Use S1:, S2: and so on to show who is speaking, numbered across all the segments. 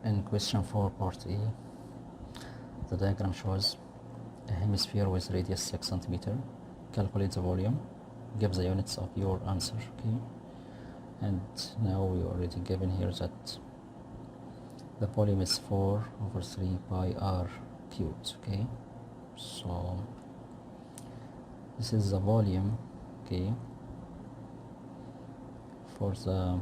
S1: In question 4 part E, the diagram shows a hemisphere with radius 6 cm. Calculate the volume, give the units of your answer. Okay, and now we already given here that the volume is 4 over 3 pi r cubed. Okay, so this is the volume, okay, for the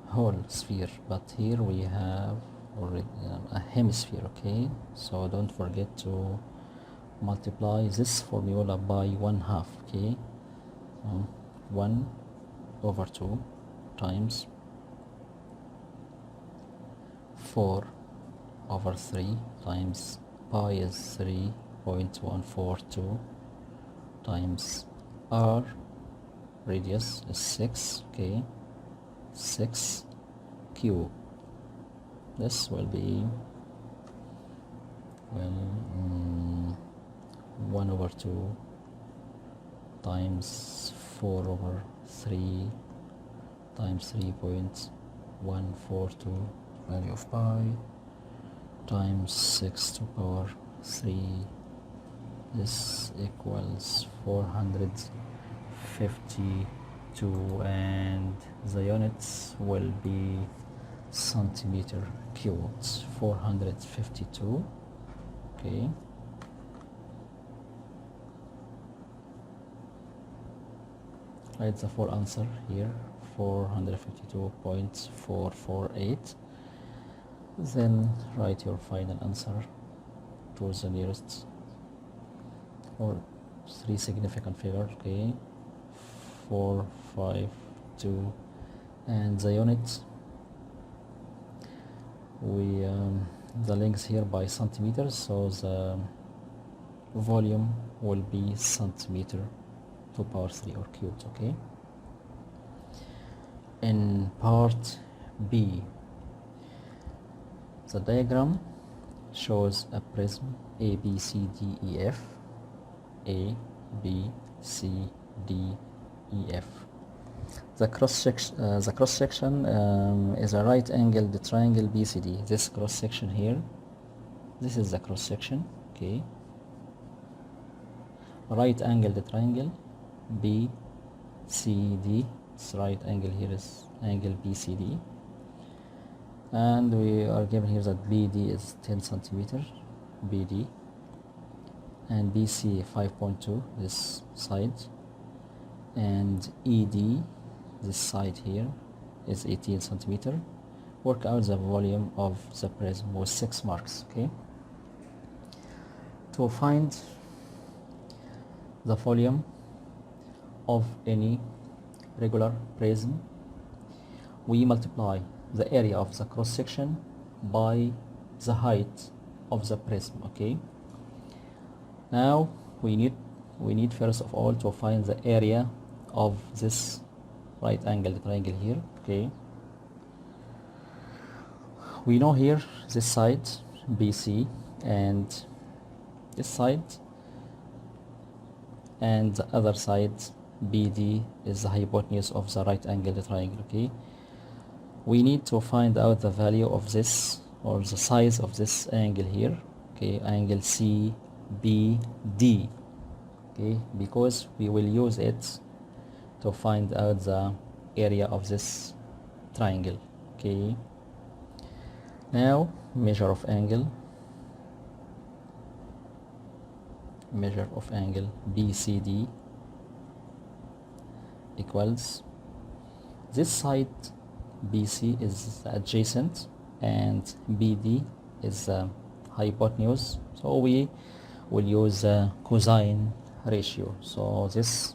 S1: whole sphere, but here we have already a hemisphere. Okay, so don't forget to multiply this formula by 1/2. Okay, 1 over 2 times 4 over 3 times pi is 3.142 times r, radius is 6. Okay, 6 cube. This will be 1 over 2 times 4 over 3 times 3.142 value of pi times 6 to power 3. This equals 452, and the units will be centimeter cubed. 452. Okay, write the full answer here, 452.448. Then write your final answer to the nearest or 3 significant figures. Okay, 4, 5, 2, and the units, we the length here by centimeters, so the volume will be centimeter to power 3 or cubed. Okay, in part B, the diagram shows a prism A, B, C, D, E, F. A, B, C, D, E, F. The cross section is a right angled triangle BCD. This cross section here, this is the cross section. Okay, right angled triangle BCD. This right angle here is angle BCD, and we are given here that BD is 10 centimeter, BD, and BC 5.2 this side, and ED this side here is 18 centimeter. Work out the volume of the prism with 6 marks. Okay, to find the volume of any regular prism, we multiply the area of the cross section by the height of the prism. Okay, now we need first of all to find the area of this right angled triangle here. Okay, we know here this side BC and this side, and the other side BD is the hypotenuse of the right angled triangle. Okay, we need to find out the value of this, or the size of this angle here. Okay, angle CBD. Okay, because we will use it to find out the area of this triangle. Okay, now measure of angle BCD equals, this side BC is adjacent and BD is the hypotenuse, so we will use the cosine ratio. So this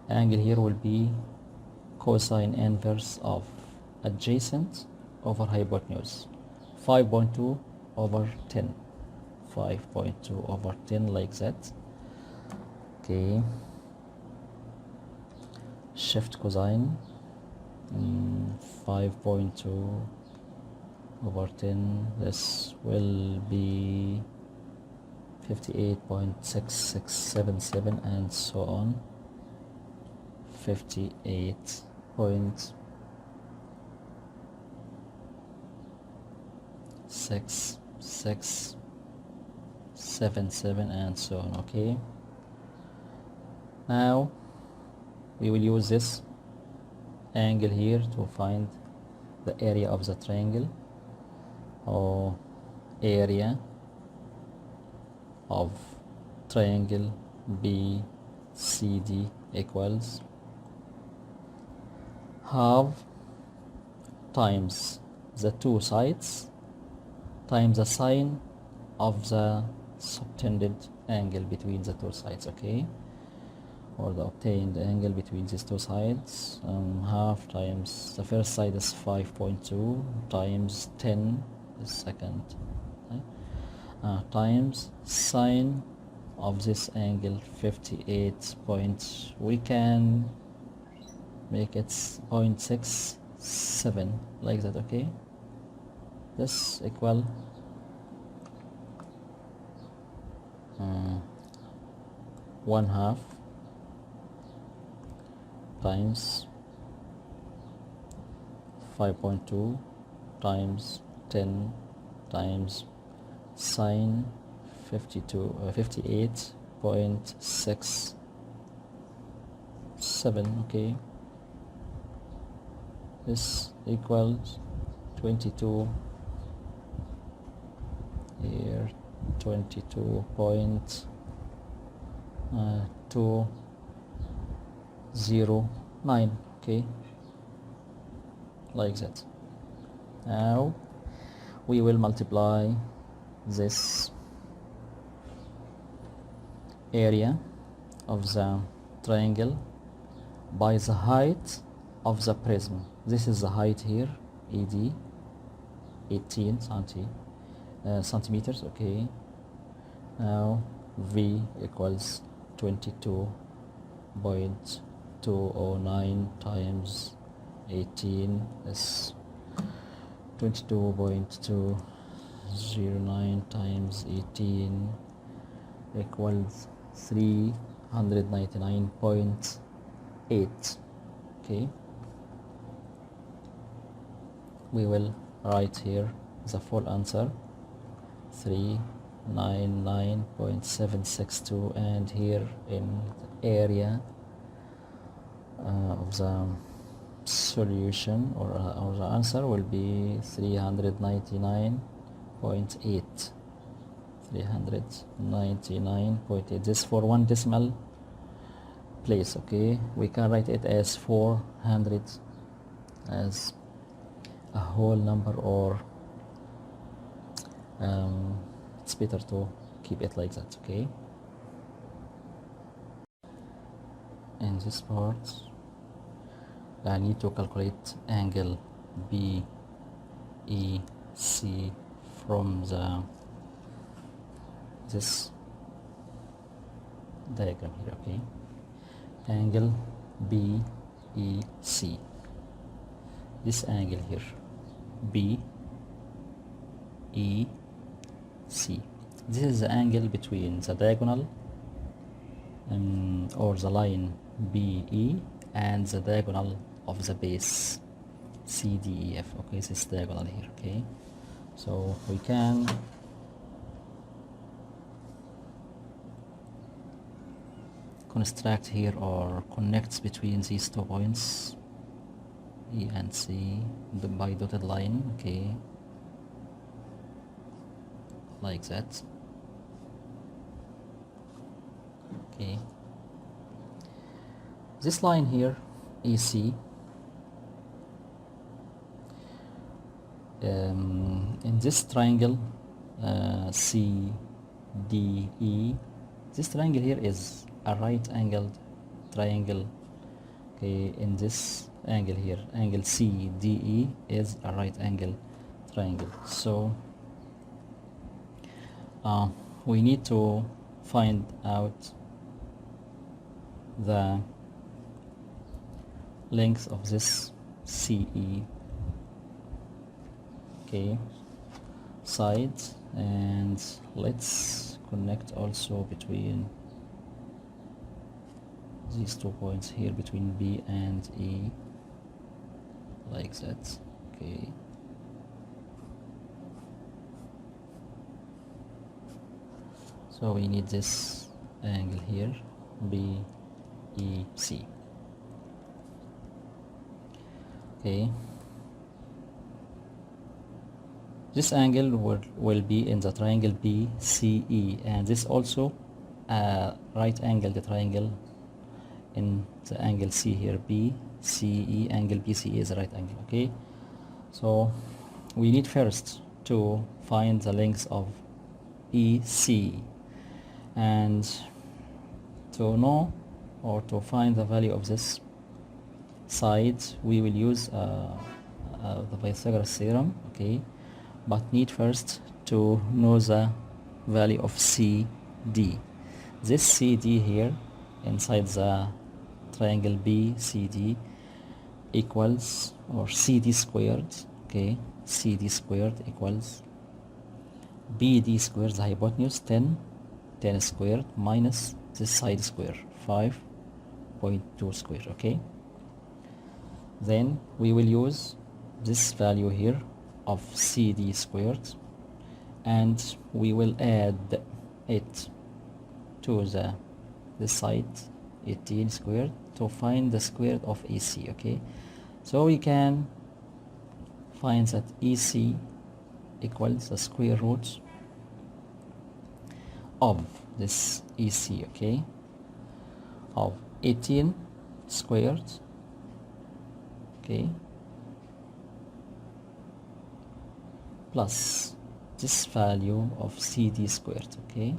S1: angle here will be cosine inverse of adjacent over hypotenuse, 5.2 over 10, 5.2 over 10, like that. Okay, shift cosine, 5.2 over 10, this will be 58.6677 and so on, 58.6677 6, 6, 7, 7, and so on. Okay, now we will use this angle here to find the area of the triangle, or area of triangle BCD equals half times the two sides times the sine of the subtended angle between the two sides. Okay, or the obtained angle between these two sides. Half times the first side is 5.2 times 10 is second, right? Times sine of this angle 58 point, we can make it 0.67 like that. Okay, this equal 1/2 times 5.2 times 10 times sine 58.67. Okay, this equals 22 here, 22.209. Okay, like that. Now we will multiply this area of the triangle by the height of the prism. This is the height here, ED 18 centimeters. Okay, now V equals 22.209 times 18 is 22.209 times 18 equals 399.8. Okay, we will write here the full answer, 399.762, and here in the area of the solution, or the answer will be 399.8. 399.8. This for one decimal place. Okay, we can write it as 400 as a whole number, or it's better to keep it like that. Okay, in this part I need to calculate angle BEC from this diagram here. Okay, angle BEC, this angle here BEC, this is the angle between the diagonal or the line BE and the diagonal of the base CDEF. Okay, this is diagonal here. Okay, so we can construct here or connect between these 2 points E and C by dotted line. Okay, like that. Okay, this line here EC, in this triangle CDE, this triangle here is a right angled triangle. Okay, in this angle here, angle CDE is a right angle triangle. So we need to find out the length of this CE, okay, sides, and let's connect also between these 2 points here, between B and E, like that. Okay, So we need this angle here, BEC. Okay, this angle will be in the triangle BCE, and this also right angled triangle in the angle C here, BCE. Angle BCE is a right angle. Okay, so we need first to find the length of EC, and to know or to find the value of this side we will use the Pythagoras theorem. Okay, but need first to know the value of CD. This CD here inside the triangle BCD equals, or CD squared, okay, CD squared equals BD squared, the hypotenuse, 10 squared minus this side square, 5.2 squared. Okay, then we will use this value here of CD squared, and we will add it to this side, 18 squared, to find the square of EC. Okay, so we can find that EC equals the square root of this EC, okay, of 18 squared, okay, plus this value of CD squared, okay,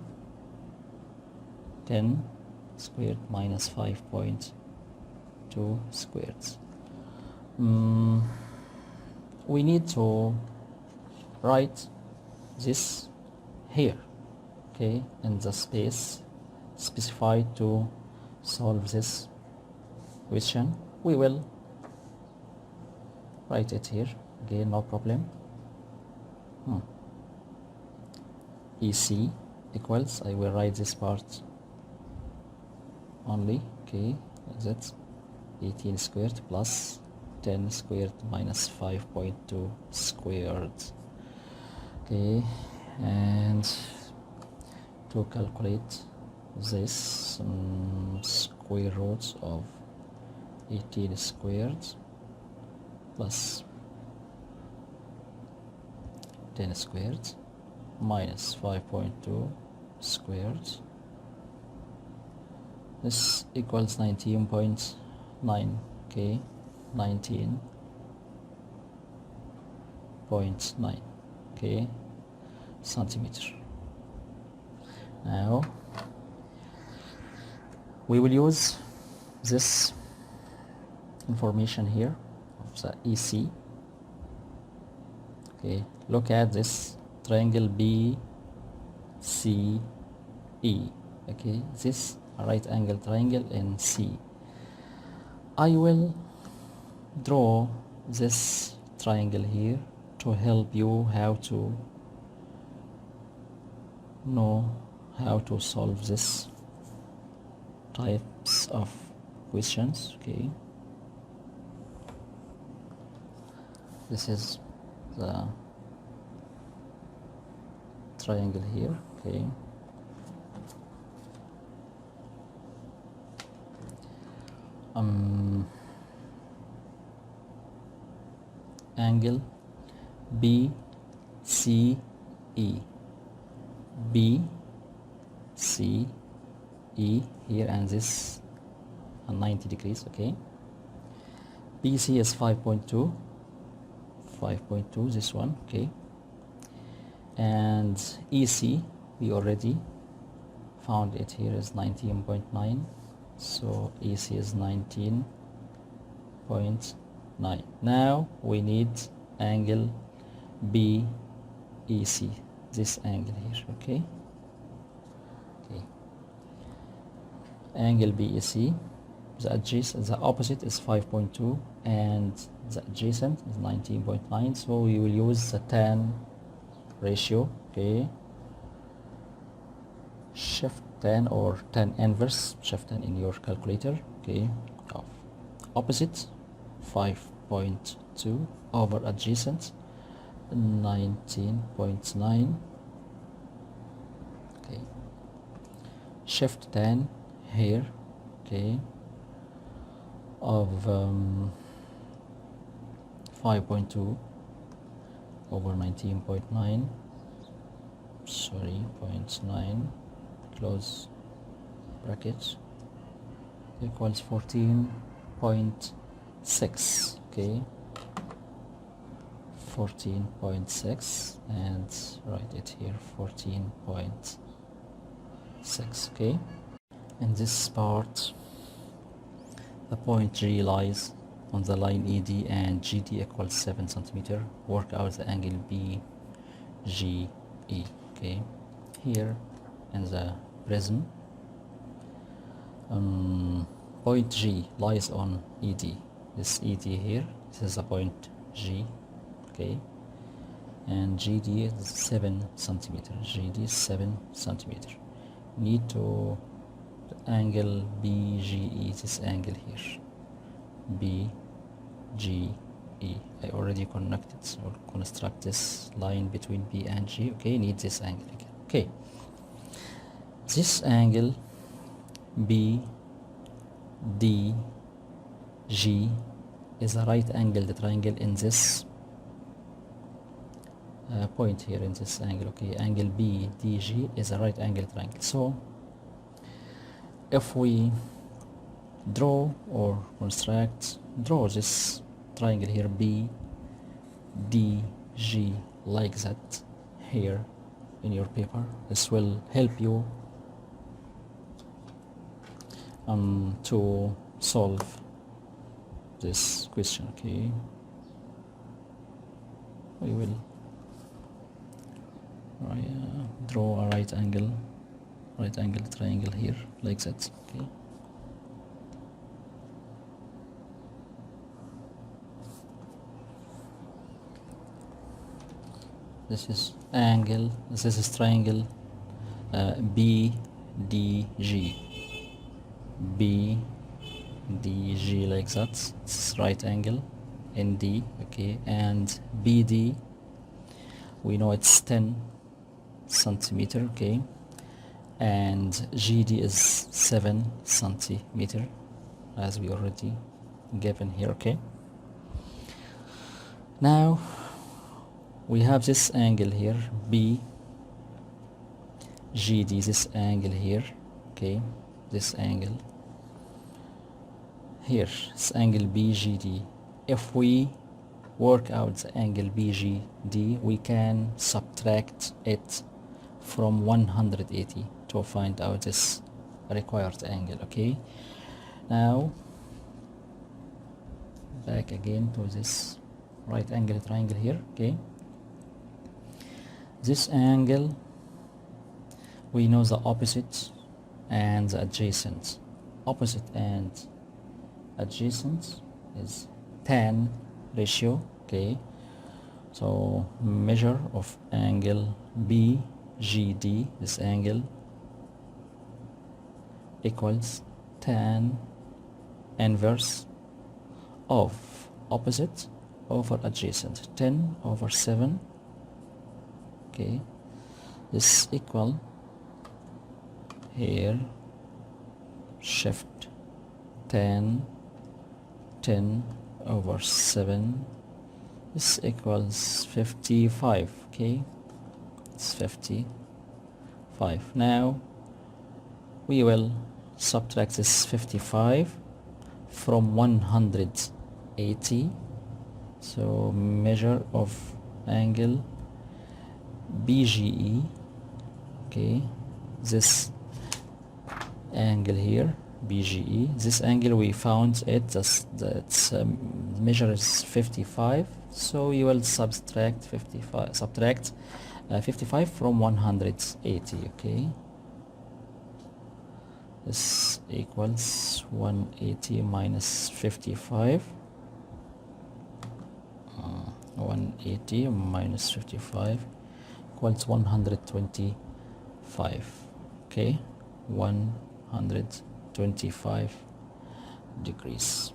S1: 10 squared minus 5.2 squared. We need to write this here, okay, in the space specified to solve this question. We will write it here again, no problem. EC equals, I will write this part only, okay, that's 18 squared plus 10 squared minus 5.2 squared. Okay, and to calculate this, square roots of 18 squared plus 10 squared minus 5.2 squared, this equals 19.9, okay, 19.9, okay, centimeter. Now we will use this information here of the EC. Okay, look at this triangle BCE. Okay, this right angle triangle in C. I will draw this triangle here to help you how to know how to solve this types of questions. Okay, this is the triangle here. Okay, angle BCE, BCE here, and this 90 degrees. Okay, BC is 5.2, this one. Okay, and EC we already found it here is 19.9, so EC is 19.9. Now we need angle BEC, this angle here. Okay, angle BEC, the opposite is 5.2 and the adjacent is 19.9, so we will use the tan ratio. Okay, shift tan or tan inverse, shift tan in your calculator. Okay, of opposite 5.2 over adjacent 19.9. Okay, shift tan here, okay, of 5.2 over 19.9, sorry, 0.9, close brackets, equals 14.6, okay, 14.6, and write it here, 14.6, okay. In this part, the point G lies on the line ED and GD equals 7 centimeter. Work out the angle BGE, okay. Here in the prism, point G lies on ED. This ED here, this is the point G, okay, and GD is 7 centimeter. GD is 7 centimeter. Need to the angle BGE, this angle here, BGE. I already connected or construct this line between B and G, okay. Need this angle again, okay. This angle BDG is a right angled triangle in this point here, in this angle, okay. Angle BDG is a right angle triangle. So if we draw this triangle here, BDG, like that here in your paper, this will help you to solve this question, okay. We will draw a right angle triangle here, like that, okay. This is triangle BDG, like that. It's right angle ND, okay, and BD, we know it's 10 centimeter, okay, and GD is 7 centimeter, as we already given here, okay. Now we have this angle here, BGD, this angle here, okay, this angle here, this angle BGD. If we work out the angle BGD, we can subtract it from 180 to find out this required angle, okay. Now back again to this right angle triangle here, okay. This angle, we know the opposite and the adjacent. Opposite and adjacent is tan ratio, okay. So measure of angle BGD, this angle, equals tan inverse of opposite over adjacent, 10 over 7, okay. This equal here, shift 10 over 7, this equals 55, okay. It's 55. Now we will subtract this 55 from 180. So measure of angle BGE, okay, this angle here, BGE, this angle we found it, that's measure is 55, so we will subtract 55 from 180, okay. This equals 180 minus 55, 180 minus 55 equals 125, okay, 125 degrees.